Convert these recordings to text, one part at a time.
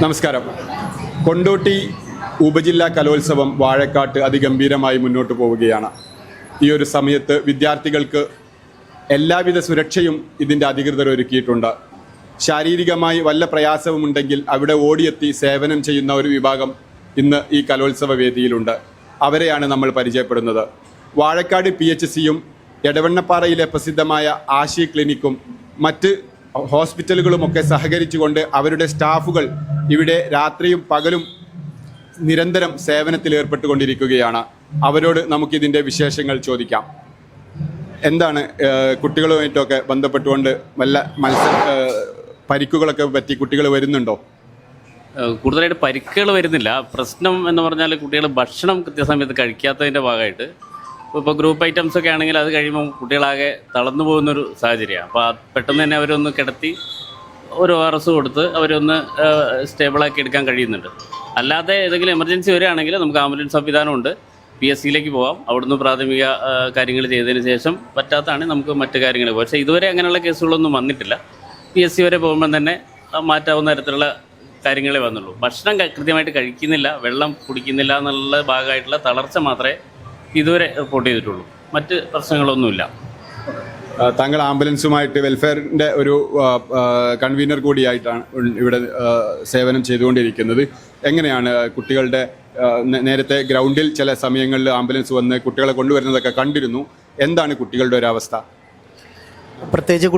നമസ്കാരം. കൊണ്ടോട്ടി ഉപജില്ലാ കലോത്സവം വാഴക്കാട്ട് അതിഗംഭീരമായി മുന്നോട്ട് പോവുകയാണ്. ഈ ഒരു സമയത്ത് വിദ്യാർത്ഥികൾക്ക് എല്ലാവിധ സുരക്ഷയും ഇതിൻ്റെ അധികൃതർ ഒരുക്കിയിട്ടുണ്ട്. ശാരീരികമായി വല്ല പ്രയാസവുമുണ്ടെങ്കിൽ അവിടെ ഓടിയെത്തി സേവനം ചെയ്യുന്ന ഒരു വിഭാഗം ഇന്ന് ഈ കലോത്സവ വേദിയിലുണ്ട്. അവരെയാണ് നമ്മൾ പരിചയപ്പെടുന്നത്. വാഴക്കാട് PHCയും എടവണ്ണപ്പാറയിലെ പ്രസിദ്ധമായ ആശി ക്ലിനിക്കും മറ്റ് ഹോസ്പിറ്റലുകളുമൊക്കെ സഹകരിച്ചുകൊണ്ട് അവരുടെ സ്റ്റാഫുകൾ ഇവിടെ രാത്രിയും പകലും നിരന്തരം സേവനത്തിൽ ഏർപ്പെട്ടുകൊണ്ടിരിക്കുകയാണ്. അവരോട് നമുക്കിതിൻ്റെ വിശേഷങ്ങൾ ചോദിക്കാം. എന്താണ് കുട്ടികളുമായിട്ടൊക്കെ ബന്ധപ്പെട്ടുകൊണ്ട് വല്ല പരിക്കുകളൊക്കെ പറ്റി കുട്ടികൾ വരുന്നുണ്ടോ? കൂടുതലായിട്ട് പരിക്കുകൾ വരുന്നില്ല. പ്രശ്നം എന്ന് പറഞ്ഞാൽ കുട്ടികൾ ഭക്ഷണം കൃത്യസമയത്ത് കഴിക്കാത്തതിൻ്റെ ഭാഗമായിട്ട് ഇപ്പോൾ ഗ്രൂപ്പ് ഐറ്റംസ് ഒക്കെ ആണെങ്കിൽ അത് കഴിയുമ്പോൾ കുട്ടികളാകെ തളർന്നു പോകുന്നൊരു സാഹചര്യമാണ്. അപ്പോൾ പെട്ടെന്ന് തന്നെ അവരൊന്ന് കിടത്തി ഒരു ORS കൊടുത്ത് അവരൊന്ന് സ്റ്റേബിളാക്കി എടുക്കാൻ കഴിയുന്നുണ്ട്. അല്ലാതെ ഏതെങ്കിലും എമർജൻസി വരികയാണെങ്കിൽ നമുക്ക് ആംബുലൻസ് സംവിധാനമുണ്ട്. PSCയിലേക്ക് പോകാം. അവിടുന്ന് പ്രാഥമിക കാര്യങ്ങൾ ചെയ്തതിന് ശേഷം പറ്റാത്തതാണെങ്കിൽ നമുക്ക് മറ്റു കാര്യങ്ങൾ പോകാം. പക്ഷേ ഇതുവരെ അങ്ങനെയുള്ള കേസുകളൊന്നും വന്നിട്ടില്ല. PSC വരെ പോകുമ്പം തന്നെ മാറ്റാവുന്ന തരത്തിലുള്ള കാര്യങ്ങളേ വന്നുള്ളൂ. ഭക്ഷണം കൃത്യമായിട്ട് കഴിക്കുന്നില്ല, വെള്ളം കുടിക്കുന്നില്ല എന്നുള്ള ഭാഗമായിട്ടുള്ള തളർച്ച മാത്രമേ ഇതുവരെ റിപ്പോർട്ട് ചെയ്തിട്ടുള്ളൂ. മറ്റ് പ്രശ്നങ്ങളൊന്നുമില്ല. താങ്കൾ ആംബുലൻസുമായിട്ട് വെൽഫെയറിൻ്റെ ഒരു കൺവീനർ കൂടിയായിട്ടാണ് ഇവിടെ സേവനം ചെയ്തുകൊണ്ടിരിക്കുന്നത്. എങ്ങനെയാണ് കുട്ടികളുടെ നേരത്തെ ഗ്രൗണ്ടിൽ ചില സമയങ്ങളിൽ ആംബുലൻസ് വന്ന് കുട്ടികളെ കൊണ്ടുവരുന്നതൊക്കെ കണ്ടിരുന്നു. എന്താണ് കുട്ടികളുടെ ഒരു അവസ്ഥ? പ്രത്യേകിച്ച്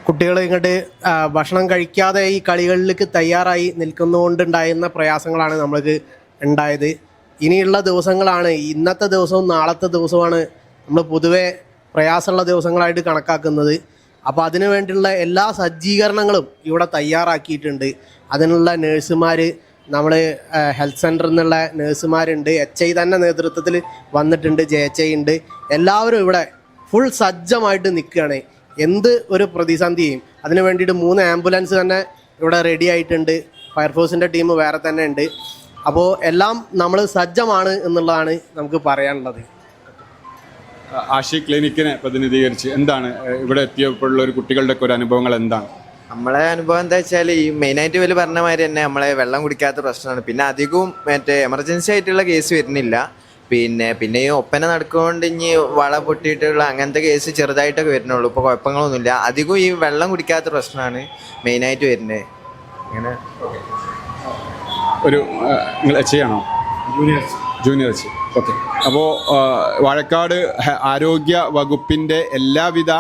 കുട്ടികൾ ഇങ്ങോട്ട് ഭക്ഷണം കഴിക്കാതെ ഈ കളികളിലേക്ക് തയ്യാറായി നിൽക്കുന്നതുകൊണ്ടുണ്ടായിരുന്ന പ്രയാസങ്ങളാണ് നമ്മൾക്ക് ഉണ്ടായത്. ഇനിയുള്ള ദിവസങ്ങളാണ്, ഇന്നത്തെ ദിവസവും നാളത്തെ ദിവസവുമാണ് നമ്മൾ പൊതുവെ പ്രയാസമുള്ള ദിവസങ്ങളായിട്ട് കണക്കാക്കുന്നത്. അപ്പോൾ അതിനു വേണ്ടിയുള്ള എല്ലാ സജ്ജീകരണങ്ങളും ഇവിടെ തയ്യാറാക്കിയിട്ടുണ്ട്. അതിനുള്ള നേഴ്സുമാർ, നമ്മൾ ഹെൽത്ത് സെൻ്ററിൽ നിന്നുള്ള നേഴ്സുമാരുണ്ട്, HI തന്നെ നേതൃത്വത്തിൽ വന്നിട്ടുണ്ട്, JHI ഉണ്ട്. എല്ലാവരും ഇവിടെ ഫുൾ സജ്ജമായിട്ട് നിൽക്കുകയാണ്. എന്ത് ഒരു പ്രതിസന്ധിയും അതിന് വേണ്ടിയിട്ട് 3 ആംബുലൻസ് തന്നെ ഇവിടെ റെഡി ആയിട്ടുണ്ട്. ഫയർഫോഴ്സിൻ്റെ ടീം വേറെ തന്നെ ഉണ്ട്. അപ്പോൾ എല്ലാം നമ്മൾ സജ്ജമാണ് എന്നുള്ളതാണ് നമുക്ക് പറയാനുള്ളത്. ആശി ക്ലിനിക്കിനെ പ്രതിനിധീകരിച്ച് എന്താണ് ഇവിടെ എത്തിയപ്പോഴുള്ള ഒരു കുട്ടികളുടെ ഒക്കെ ഒരു അനുഭവങ്ങൾ എന്താണ്? നമ്മളെ അനുഭവം എന്താ വെച്ചാൽ ഈ മെയിനായിട്ട് ഇവർ പറഞ്ഞ മാതിരി തന്നെ നമ്മളെ വെള്ളം കുടിക്കാത്ത പ്രശ്നമാണ്. പിന്നെ അധികവും എമർജൻസി ആയിട്ടുള്ള കേസ് വരുന്നില്ല. പിന്നെ ഈ ഒപ്പന നടക്കുകൊണ്ട് ഇനി വള പൊട്ടിയിട്ടുള്ള അങ്ങനത്തെ കേസ് ചെറുതായിട്ടൊക്കെ വരുന്നുള്ളൂ. ഇപ്പോൾ കുഴപ്പങ്ങളൊന്നുമില്ല. അധികവും ഈ വെള്ളം കുടിക്കാത്ത പ്രശ്നമാണ് മെയിനായിട്ട് വരുന്നത്. അങ്ങനെ ഒരു നിങ്ങൾ HI ആണോ? Junior HI. ഓക്കെ. അപ്പോൾ വാഴക്കാട് ആരോഗ്യ വകുപ്പിൻ്റെ എല്ലാവിധ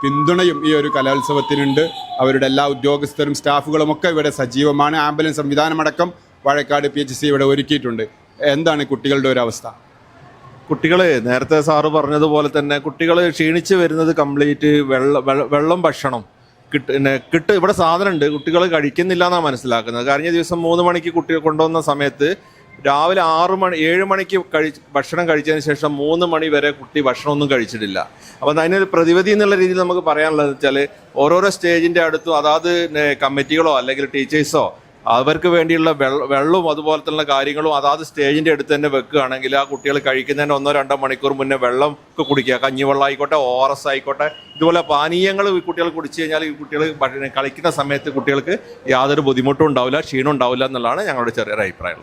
പിന്തുണയും ഈ ഒരു കലോത്സവത്തിനുണ്ട്. അവരുടെ എല്ലാ ഉദ്യോഗസ്ഥരും സ്റ്റാഫുകളുമൊക്കെ ഇവിടെ സജീവമാണ്. ആംബുലൻസ് സംവിധാനമടക്കം വാഴക്കാട് PHC ഇവിടെ ഒരുക്കിയിട്ടുണ്ട്. എന്താണ് കുട്ടികളുടെ ഒരു അവസ്ഥ? കുട്ടികൾ നേരത്തെ സാറ് പറഞ്ഞതുപോലെ തന്നെ കുട്ടികൾ ക്ഷീണിച്ച് വരുന്നത് കംപ്ലീറ്റ് വെള്ളം ഭക്ഷണം ഇവിടെ സാധനം ഉണ്ട്, കുട്ടികൾ കഴിക്കുന്നില്ല എന്നാണ് മനസ്സിലാക്കുന്നത്. കഴിഞ്ഞ ദിവസം 3 മണിക്ക് കുട്ടികൾ കൊണ്ടുവന്ന സമയത്ത് രാവിലെ 7 മണിക്ക് ഭക്ഷണം കഴിച്ചതിന് ശേഷം 3 മണി വരെ കുട്ടി ഭക്ഷണമൊന്നും കഴിച്ചിട്ടില്ല. അപ്പം അതിനൊരു പ്രതിവിധി എന്നുള്ള രീതിയിൽ നമുക്ക് പറയാനുള്ളത് വെച്ചാൽ ഓരോരോ സ്റ്റേജിൻ്റെ അടുത്തും അതാത് കമ്മിറ്റികളോ അല്ലെങ്കിൽ ടീച്ചേഴ്സോ അവർക്ക് വേണ്ടിയുള്ള വെള്ളവും അതുപോലത്തുള്ള കാര്യങ്ങളും അതാത് സ്റ്റേജിൻ്റെ അടുത്ത് തന്നെ വെക്കുകയാണെങ്കിൽ ആ കുട്ടികൾ കഴിക്കുന്നതിന് 1-2 മണിക്കൂർ മുന്നേ വെള്ളം ഒക്കെ കുടിക്കുക. കഞ്ഞിവെള്ളം ആയിക്കോട്ടെ, ORS ആയിക്കോട്ടെ, ഇതുപോലെ പാനീയങ്ങൾ കുട്ടികൾ കുടിച്ചു കഴിഞ്ഞാൽ ഈ കുട്ടികൾ കളിക്കുന്ന സമയത്ത് കുട്ടികൾക്ക് യാതൊരു ബുദ്ധിമുട്ടും ഉണ്ടാവില്ല, ക്ഷീണം ഉണ്ടാവില്ല എന്നുള്ളതാണ് ഞങ്ങളുടെ ചെറിയൊരു അഭിപ്രായം.